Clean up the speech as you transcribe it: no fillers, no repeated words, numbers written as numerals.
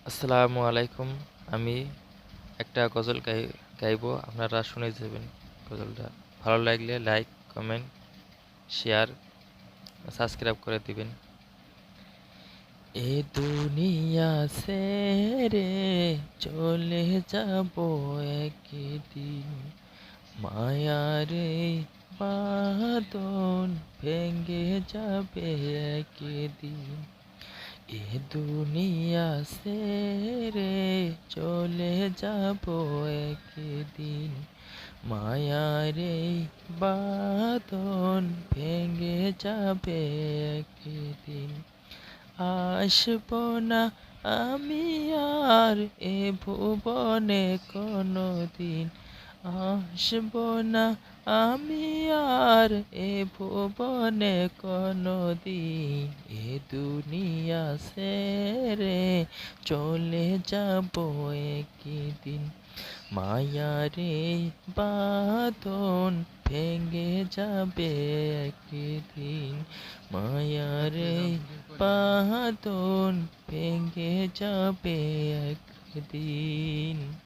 আসসালামু আলাইকুম। আমি একটা গজল গাইবো, আপনারা শুনে যাবেন গজলটা। ভালো লাগলে লাইক, কমেন্ট, শেয়ার, সাবস্ক্রাইব করে দিবেন। এ দুনিয়া ছেড়ে চলে যাব একদিন, মায়ার এই বাঁধন ভেঙে যাবে একদিন। এ দুনিয়া ছেড়ে চলে যাব একদিন, মায়ার এই বাঁধন ভেঙে যাবে একদিন। আসব না আমি আর এ ভুবনে কোনোদিন, আসব না আমি আর এ ভুবনে কোনোদিন। এ দুনিয়া ছেড়ে চলে যাব একদিন, মায়ার এই বাঁধন ভেঙে যাবে একদিন, মায়ার এই বাঁধন ভেঙে যাবে একদিন।